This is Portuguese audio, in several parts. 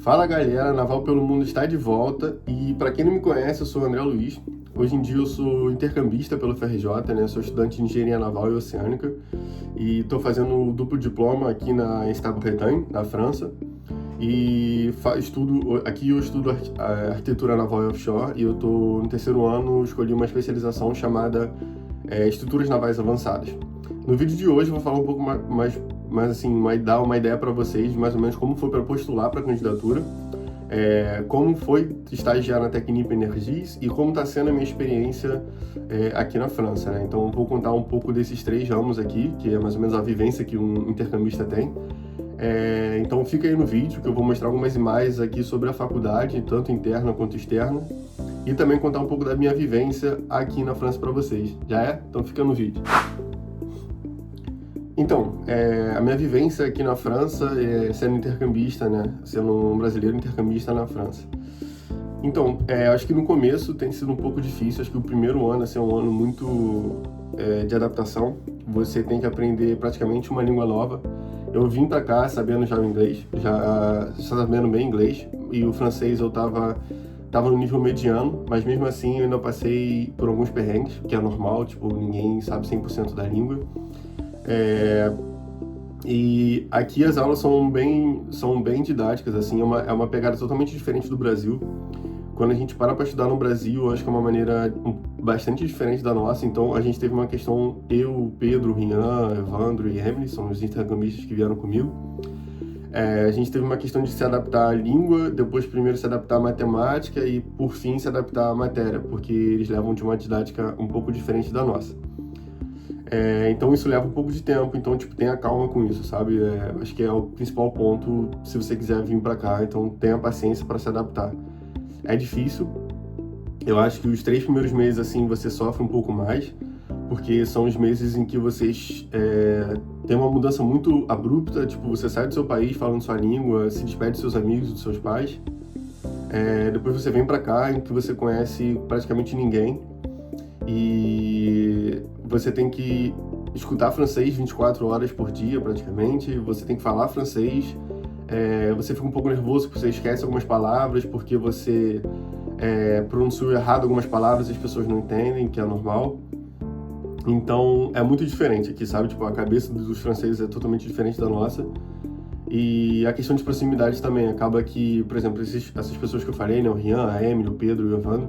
Fala galera, Naval pelo Mundo está de volta e para quem não me conhece, eu sou o André Luiz. Hoje em dia eu sou intercambista pelo FRJ, né? Sou estudante de Engenharia Naval e Oceânica e estou fazendo duplo diploma aqui na Estado-Bretagne, na França. E eu estudo arquitetura naval e offshore e eu estou no terceiro ano, escolhi uma especialização chamada Estruturas Navais Avançadas. No vídeo de hoje eu vou falar um pouco mais assim, dar uma ideia para vocês de mais ou menos como foi para postular para a candidatura, como foi estagiar na Technip Energies e como está sendo a minha experiência aqui na França, né? Então eu vou contar um pouco desses 3 ramos aqui, que é mais ou menos a vivência que um intercambista tem. Então fica aí no vídeo que eu vou mostrar algumas imagens aqui sobre a faculdade, tanto interna quanto externa, e também contar um pouco da minha vivência aqui na França para vocês. Já é? Então fica no vídeo. Então, a minha vivência aqui na França é sendo intercambista, né? Sendo um brasileiro intercambista na França. Então, acho que no começo tem sido um pouco difícil. Acho que o primeiro ano é um ano muito de adaptação. Você tem que aprender praticamente uma língua nova. Eu vim pra cá sabendo já o inglês, já sabendo bem inglês, e o francês eu tava no nível mediano, mas mesmo assim eu ainda passei por alguns perrengues, que é normal, tipo, ninguém sabe 100% da língua. E aqui as aulas são bem didáticas, assim, é uma pegada totalmente diferente do Brasil. Quando a gente para estudar no Brasil, eu acho que é uma maneira bastante diferente da nossa. Então a gente teve uma questão, eu, Pedro, Rian, Evandro e Emily, são os intercambistas que vieram comigo. A gente teve uma questão de se adaptar à língua, depois primeiro se adaptar à matemática e por fim se adaptar à matéria, porque eles levam de uma didática um pouco diferente da nossa. Então isso leva um pouco de tempo, então tipo, tenha calma com isso, sabe? Acho que é o principal ponto se você quiser vir pra cá, então tenha paciência para se adaptar. É difícil, eu acho que os 3 primeiros meses assim você sofre um pouco mais, porque são os meses em que vocês têm uma mudança muito abrupta, tipo, você sai do seu país falando sua língua, se despede dos seus amigos, dos seus pais, depois você vem pra cá em que você conhece praticamente ninguém, e você tem que escutar francês 24 horas por dia praticamente, você tem que falar francês, você fica um pouco nervoso porque você esquece algumas palavras, porque você pronunciou errado algumas palavras e as pessoas não entendem, que é normal. Então é muito diferente aqui, sabe? Tipo, a cabeça dos franceses é totalmente diferente da nossa. E a questão de proximidade também acaba que, por exemplo, essas pessoas que eu falei, né? O Rian, a Emily, o Pedro e o Evandro,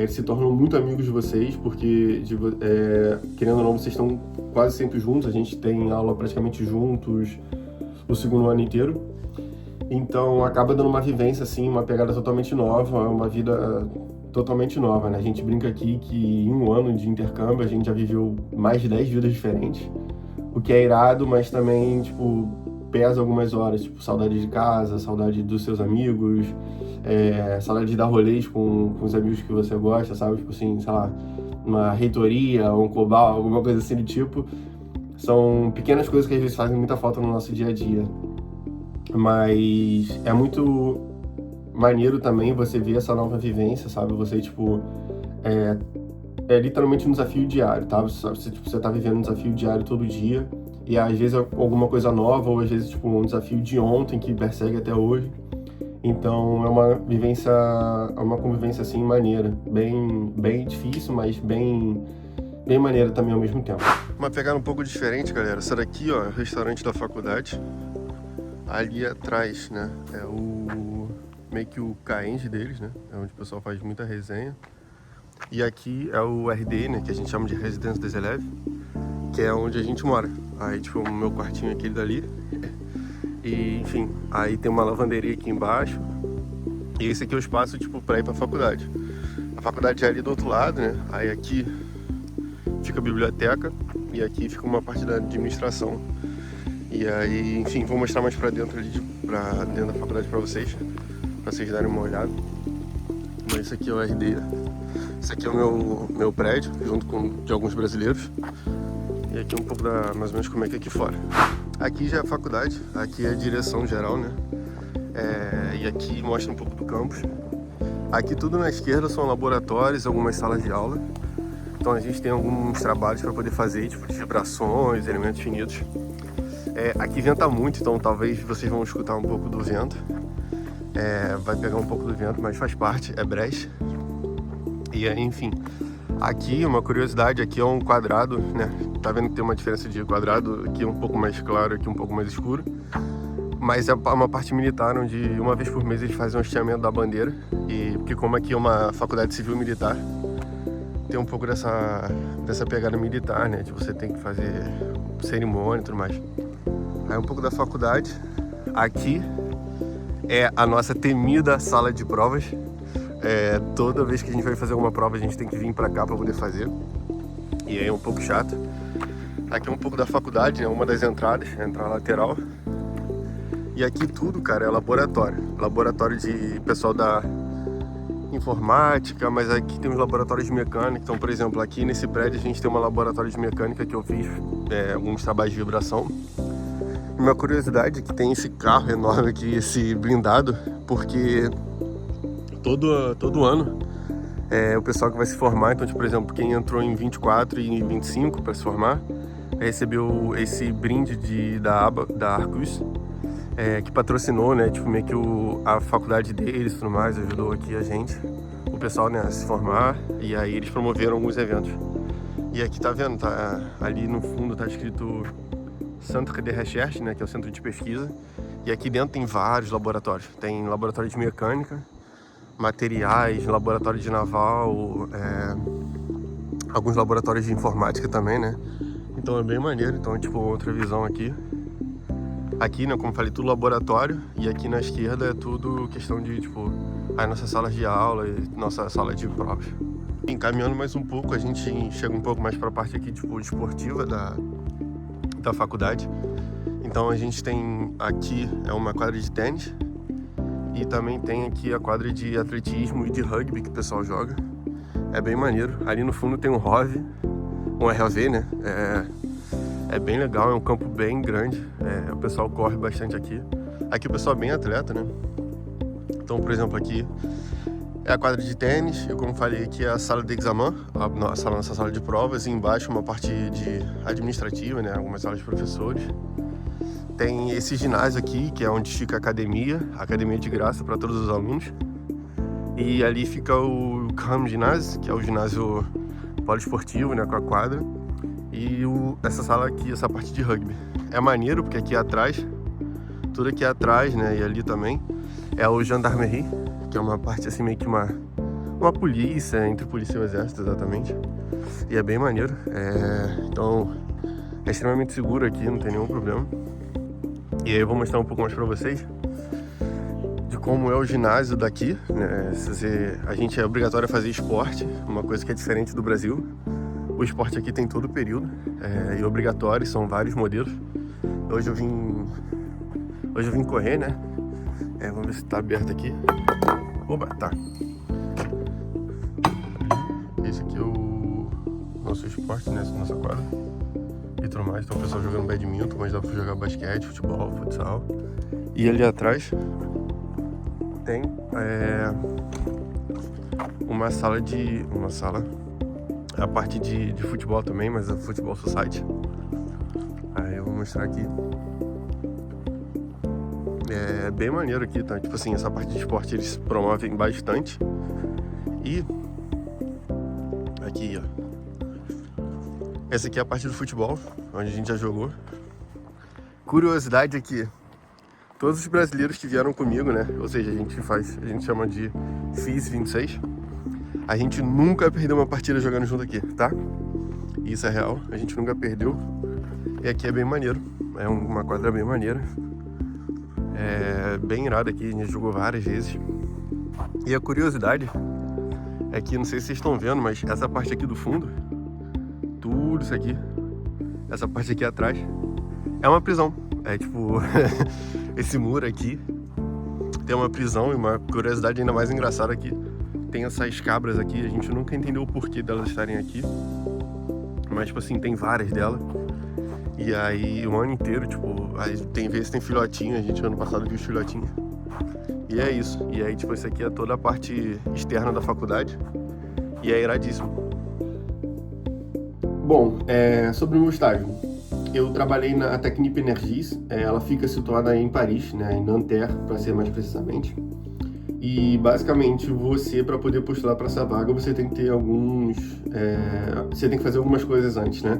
se tornam muito amigos de vocês, porque, querendo ou não, vocês estão quase sempre juntos. A gente tem aula praticamente juntos o segundo ano inteiro. Então acaba dando uma vivência, assim, uma pegada totalmente nova, uma vida totalmente nova, né? A gente brinca aqui que em um ano de intercâmbio a gente já viveu mais de 10 vidas diferentes, o que é irado, mas também, tipo, pesa algumas horas, tipo, saudade de casa, saudade dos seus amigos, saudade de dar rolês com os amigos que você gosta, sabe? Tipo assim, sei lá, uma reitoria, um cobal, alguma coisa assim do tipo. São pequenas coisas que às vezes fazem muita falta no nosso dia a dia. Mas é muito maneiro também você ver essa nova vivência, sabe? Você, tipo, é literalmente um desafio diário, tá? Você tá vivendo um desafio diário todo dia, e às vezes é alguma coisa nova, ou às vezes, tipo, um desafio de ontem que persegue até hoje. Então é uma convivência, assim, maneira. Bem difícil, mas bem maneira também ao mesmo tempo. Uma pegada um pouco diferente, galera. Essa daqui, ó, é o restaurante da faculdade. Ali atrás, né, meio que o Caenge deles, né, é onde o pessoal faz muita resenha. E aqui é o RD, né, que a gente chama de Residência des Élèves, que é onde a gente mora. Aí, tipo, o meu quartinho é aquele dali. E, enfim, aí tem uma lavanderia aqui embaixo. E esse aqui é o espaço, tipo, pra ir pra faculdade. A faculdade é ali do outro lado, né, aí aqui fica a biblioteca e aqui fica uma parte da administração. E aí, enfim, vou mostrar mais pra dentro da faculdade pra vocês darem uma olhada. Mas esse aqui é o RD. Esse aqui é o meu prédio, junto com de alguns brasileiros. E aqui um pouco mais ou menos como é que é aqui fora. Aqui já é a faculdade, aqui é a direção geral, né? E aqui mostra um pouco do campus. Aqui tudo na esquerda são laboratórios, algumas salas de aula. Então a gente tem alguns trabalhos para poder fazer, tipo de vibrações, elementos finitos. Aqui venta muito, então talvez vocês vão escutar um pouco do vento. vai pegar um pouco do vento, mas faz parte, é breche. E aí, enfim, aqui uma curiosidade, aqui é um quadrado, né? Tá vendo que tem uma diferença de quadrado, aqui é um pouco mais claro, aqui um pouco mais escuro. Mas é uma parte militar, onde uma vez por mês eles fazem um hasteamento da bandeira. E porque como aqui é uma faculdade civil militar, tem um pouco dessa pegada militar, né? De você tem que fazer cerimônia e tudo mais. Aí um pouco da faculdade. Aqui é a nossa temida sala de provas. Toda vez que a gente vai fazer alguma prova, a gente tem que vir pra cá pra poder fazer. E aí é um pouco chato. Aqui é um pouco da faculdade, né? Uma das entradas, a entrada lateral. E aqui tudo, cara, é laboratório. Laboratório de pessoal da informática, mas aqui tem os laboratórios de mecânica. Então, por exemplo, aqui nesse prédio a gente tem um laboratório de mecânica que eu fiz alguns trabalhos de vibração. E uma curiosidade é que tem esse carro enorme aqui, esse blindado, porque todo ano o pessoal que vai se formar, então, tipo, por exemplo, quem entrou em 24 e em 25 para se formar, recebeu esse brinde da Arcus, que patrocinou, né, tipo, meio que a faculdade deles e tudo mais, ajudou aqui a gente, o pessoal, né, a se formar, e aí eles promoveram alguns eventos. E aqui tá vendo, tá ali no fundo tá escrito Centre de Recherche, né, que é o centro de pesquisa, e aqui dentro tem vários laboratórios. Tem laboratório de mecânica, materiais, laboratório de naval, alguns laboratórios de informática também, né. Então é bem maneiro. Então, tipo, outra visão aqui. Aqui, né, como falei, tudo laboratório, e aqui na esquerda é tudo questão de, tipo, a nossa sala de aula e nossa sala de provas. Encaminhando mais um pouco, a gente chega um pouco mais para a parte aqui, tipo, esportiva da faculdade. Então a gente tem aqui uma quadra de tênis e também tem aqui a quadra de atletismo e de rugby que o pessoal joga. É bem maneiro. Ali no fundo tem um ROV, né? É bem legal, é um campo bem grande, o pessoal corre bastante aqui. Aqui o pessoal é bem atleta, né? Então, por exemplo, aqui é a quadra de tênis, eu como falei aqui é a sala de examen, nossa sala de provas, e embaixo uma parte de administrativa, né? Algumas salas de professores. Tem esse ginásio aqui, que é onde fica a academia de graça para todos os alunos. E ali fica o Cam Ginásio, que é o ginásio poliesportivo, né? Com a quadra. E essa sala aqui, essa parte de rugby. É maneiro porque aqui atrás, tudo aqui atrás, né, e ali também, é o Gendarmerie, que é uma parte assim meio que uma polícia, entre polícia e o exército, exatamente. E é bem maneiro. Então, é extremamente seguro aqui, não tem nenhum problema. E aí eu vou mostrar um pouco mais pra vocês de como é o ginásio daqui, né? A gente é obrigatório a fazer esporte, uma coisa que é diferente do Brasil. O esporte aqui tem todo o período, e obrigatório, são vários modelos. Hoje eu vim correr, né? Vamos ver se tá aberto aqui. Opa, tá. Esse aqui é o nosso esporte, né? Nossa quadra e tudo mais. Então o pessoal jogando badminton, mas dá pra jogar basquete, futebol, futsal. E ali atrás tem uma sala, a parte de futebol também, mas é futebol society. Aí eu vou mostrar aqui. É bem maneiro aqui, tá? Tipo assim, essa parte de esporte eles promovem bastante. E aqui, ó, essa aqui é a parte do futebol, onde a gente já jogou. Curiosidade aqui, todos os brasileiros que vieram comigo, né? Ou seja, a gente chama de FIS 26. A gente nunca perdeu uma partida jogando junto aqui, tá? Isso é real, a gente nunca perdeu. E aqui é bem maneiro, é uma quadra bem maneira. É bem irado aqui, a gente jogou várias vezes. E a curiosidade é que, não sei se vocês estão vendo, mas essa parte aqui do fundo, tudo isso aqui, essa parte aqui atrás, é uma prisão. É tipo, esse muro aqui tem uma prisão. E uma curiosidade ainda mais engraçada aqui, tem essas cabras aqui, a gente nunca entendeu o porquê delas estarem aqui, mas tipo assim, tem várias delas. E aí o ano inteiro, tipo, aí tem vezes tem filhotinho, a gente ano passado viu os filhotinhos. E é isso. E aí, tipo, isso aqui é toda a parte externa da faculdade. E é iradíssimo. Bom, sobre o meu estágio. Eu trabalhei na Technip Energies, ela fica situada em Paris, né, em Nanterre, para ser mais precisamente. E basicamente você, para poder postular para essa vaga, você tem que ter você tem que fazer algumas coisas antes, né?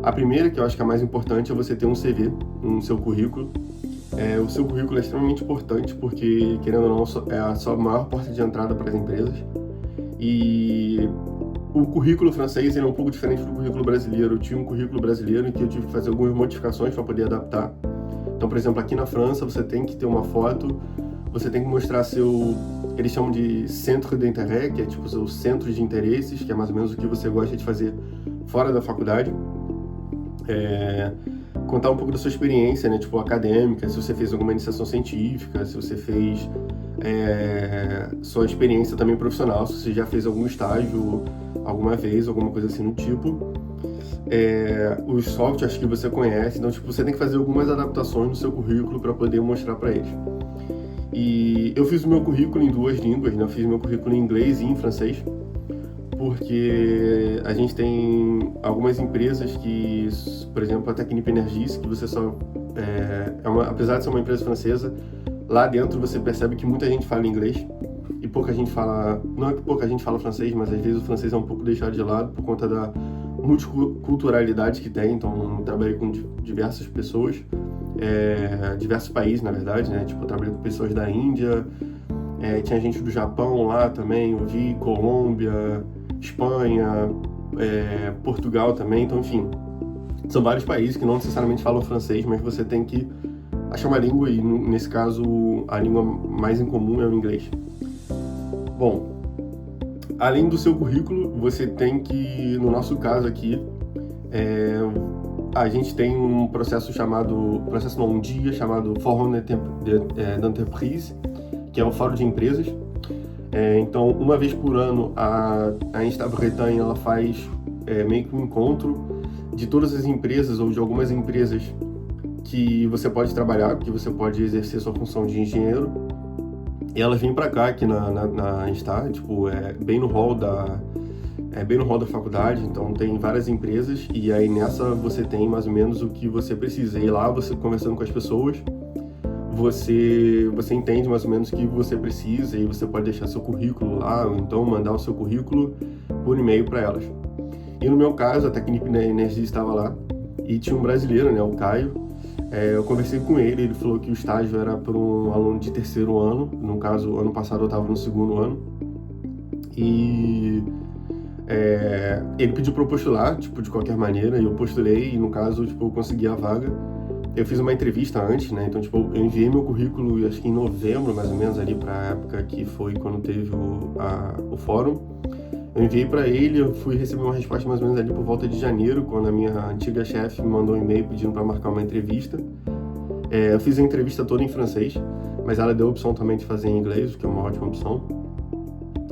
A primeira, que eu acho que é a mais importante, é você ter um CV no seu currículo. O seu currículo é extremamente importante porque, querendo ou não, é a sua maior porta de entrada para as empresas. E o currículo francês ele é um pouco diferente do currículo brasileiro. Eu tinha um currículo brasileiro em que eu tive que fazer algumas modificações para poder adaptar. Então, por exemplo, aqui na França, você tem que ter uma foto, você tem que mostrar eles chamam de centre d'intérêt, que é tipo seu centro de interesses, que é mais ou menos o que você gosta de fazer fora da faculdade. Contar um pouco da sua experiência, né, tipo acadêmica, se você fez alguma iniciação científica, se você fez sua experiência também profissional, se você já fez algum estágio alguma vez, alguma coisa assim no tipo. Os softwares que você conhece, então tipo, você tem que fazer algumas adaptações no seu currículo para poder mostrar para eles. E eu fiz o meu currículo em 2 línguas, né? Eu fiz meu currículo em inglês e em francês, porque a gente tem algumas empresas que, por exemplo, a Technip Energies, que você só apesar de ser uma empresa francesa, lá dentro você percebe que muita gente fala inglês e pouca gente fala, não é que pouca gente fala francês, mas às vezes o francês é um pouco deixado de lado por conta da multiculturalidade que tem. Então eu trabalhei com diversas pessoas, diversos países, na verdade, né? Tipo, eu trabalhei com pessoas da Índia, tinha gente do Japão lá também, eu vi Colômbia, Espanha, Portugal também. Então, enfim, são vários países que não necessariamente falam francês, mas você tem que achar uma língua e, nesse caso, a língua mais em comum é o inglês. Bom, além do seu currículo, você tem que, no nosso caso aqui, a gente tem um um dia chamado Forum d'Entreprise, que é o Fórum de Empresas. Então, uma vez por ano, a Insta-Bretagne ela faz meio que um encontro de todas as empresas ou de algumas empresas que você pode trabalhar, que você pode exercer sua função de engenheiro. E elas vêm para cá, aqui na Insta, tipo, bem no hall da faculdade. Então tem várias empresas e aí nessa você tem mais ou menos o que você precisa. E lá, você conversando com as pessoas, você entende mais ou menos o que você precisa e você pode deixar seu currículo lá, ou então mandar o seu currículo por e-mail para elas. E no meu caso, a Technip Energies estava lá e tinha um brasileiro, né, o Caio. Eu conversei com ele, ele falou que o estágio era para um aluno de 3º ano, no caso, ano passado eu estava no 2º ano, e ele pediu para eu postular, tipo, de qualquer maneira, e eu postulei, e no caso, tipo, eu consegui a vaga. Eu fiz uma entrevista antes, né, então, tipo, eu enviei meu currículo, acho que em novembro, mais ou menos, ali para a época que foi quando teve o fórum. Eu enviei para ele, eu fui receber uma resposta mais ou menos ali por volta de janeiro, quando a minha antiga chefe me mandou um e-mail pedindo para marcar uma entrevista. Eu fiz a entrevista toda em francês, mas ela deu a opção também de fazer em inglês, o que é uma ótima opção.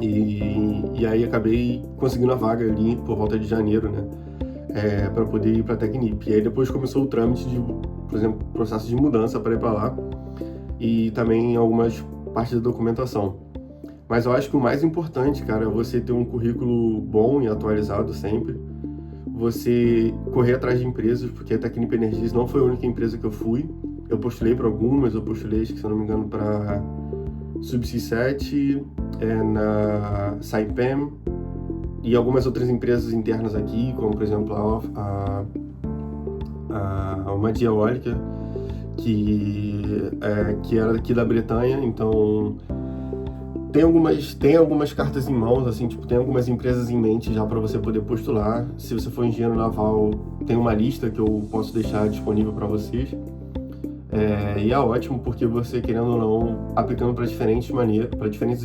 E aí acabei conseguindo a vaga ali por volta de janeiro, né? Para poder ir para a Technip. E aí depois começou o trâmite de, por exemplo, processo de mudança para ir para lá e também algumas partes da documentação. Mas eu acho que o mais importante, cara, é você ter um currículo bom e atualizado sempre. Você correr atrás de empresas, porque a Technip Energies não foi a única empresa que eu fui. Eu postulei para algumas, acho que, se eu não me engano, para Subsea 7, na Saipem e algumas outras empresas internas aqui, como, por exemplo, uma de eólica, que era daqui da Bretanha. Então tem algumas cartas em mãos, assim, tipo, tem algumas empresas em mente já para você poder postular. Se você for engenheiro naval, tem uma lista que eu posso deixar disponível para vocês. E é ótimo porque você, querendo ou não, aplicando para diferentes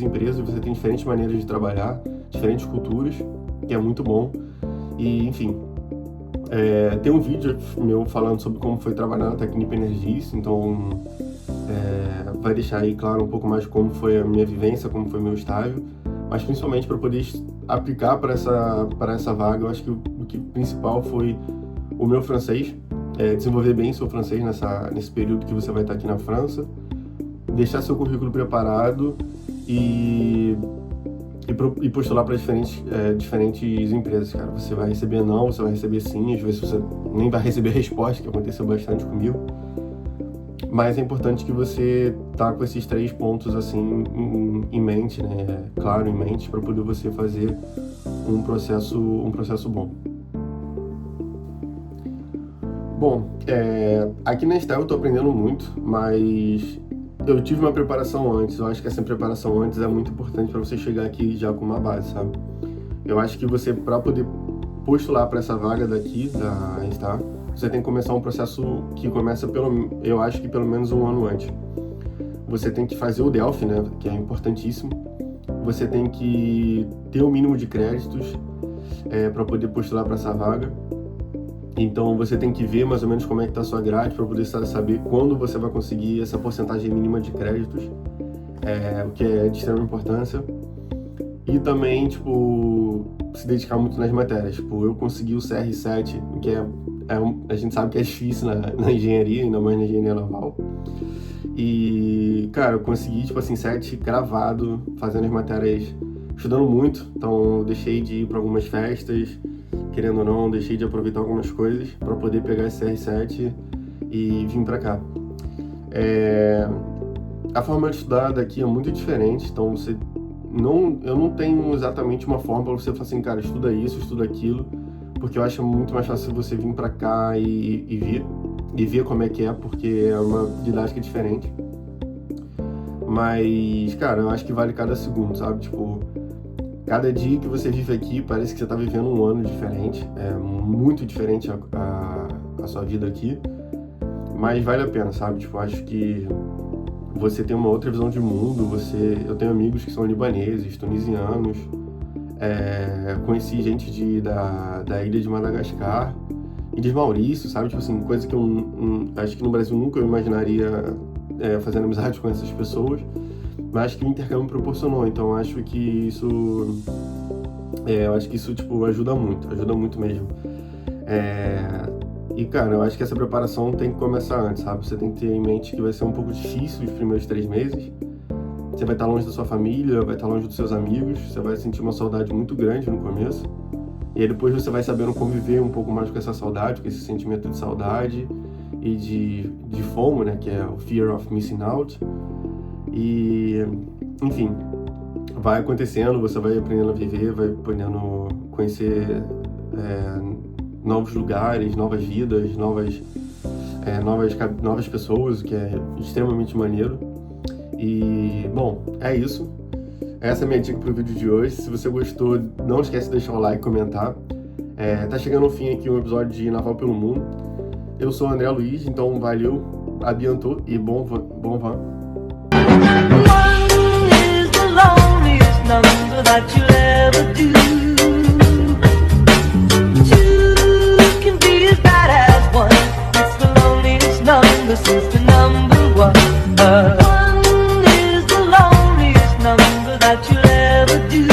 empresas, você tem diferentes maneiras de trabalhar, diferentes culturas, que é muito bom. E, enfim, tem um vídeo meu falando sobre como foi trabalhar na Technip Energies, então vai deixar aí claro um pouco mais como foi a minha vivência, como foi o meu estágio, mas principalmente para poder aplicar para essa vaga, eu acho que o que principal foi o meu francês, desenvolver bem seu francês nesse período que você vai estar aqui na França, deixar seu currículo preparado e postular para diferentes empresas, cara. Você vai receber não, você vai receber sim, às vezes você nem vai receber resposta, que aconteceu bastante comigo. Mas é importante que você tá com esses 3 pontos assim em mente, né? Claro, em mente, para poder você fazer um processo bom. Bom, aqui na Style eu tô aprendendo muito, mas eu tive uma preparação antes. Eu acho que essa preparação antes é muito importante para você chegar aqui já com uma base, sabe? Eu acho que você, para poder postular para essa vaga daqui da Star, você tem que começar um processo que começa eu acho que pelo menos um ano antes. Você tem que fazer o Delphi, né, que é importantíssimo. Você tem que ter o mínimo de créditos para poder postular para essa vaga. Então você tem que ver mais ou menos como é que está a sua grade para poder saber quando você vai conseguir essa porcentagem mínima de créditos, o que é de extrema importância. E também, tipo, se dedicar muito nas matérias. Tipo, eu consegui o CR7, que a gente sabe que é difícil na engenharia, ainda mais na engenharia naval. E, cara, eu consegui, tipo assim, 7 cravado, fazendo as matérias, estudando muito. Então, eu deixei de ir para algumas festas, querendo ou não, deixei de aproveitar algumas coisas para poder pegar esse CR7 e vir para cá. A forma de estudar daqui é muito diferente, então eu não tenho exatamente uma forma para você falar assim, cara, estuda isso, estuda aquilo, porque eu acho muito mais fácil você vir para cá e ver como é que é, porque é uma didática diferente. Mas, cara, eu acho que vale cada segundo, sabe? Tipo, cada dia que você vive aqui parece que você tá vivendo um ano diferente, é muito diferente a sua vida aqui, mas vale a pena, sabe? Tipo, acho que você tem uma outra visão de mundo, eu tenho amigos que são libaneses, tunisianos, conheci gente da ilha de Madagascar, Ilhas Maurício, sabe? Tipo assim, coisa que eu acho que no Brasil nunca eu imaginaria fazendo amizade com essas pessoas, mas acho que o intercâmbio proporcionou, então acho que isso tipo, ajuda muito mesmo. E, cara, eu acho que essa preparação tem que começar antes, sabe? Você tem que ter em mente que vai ser um pouco difícil os primeiros 3 meses. Você vai estar longe da sua família, vai estar longe dos seus amigos, você vai sentir uma saudade muito grande no começo. E aí depois você vai sabendo conviver um pouco mais com essa saudade, com esse sentimento de saudade e de FOMO, né? Que é o Fear of Missing Out. E, enfim, vai acontecendo, você vai aprendendo a viver, vai podendo conhecer novos lugares, novas vidas, novas pessoas, o que é extremamente maneiro. E, bom, é isso. Essa é a minha dica pro vídeo de hoje. Se você gostou, não esquece de deixar o like e comentar. Tá chegando ao fim aqui um episódio de Naval pelo Mundo. Eu sou o André Luiz, então valeu, a bientôt e bom van. Since the number 1 is the loneliest number that you'll ever do.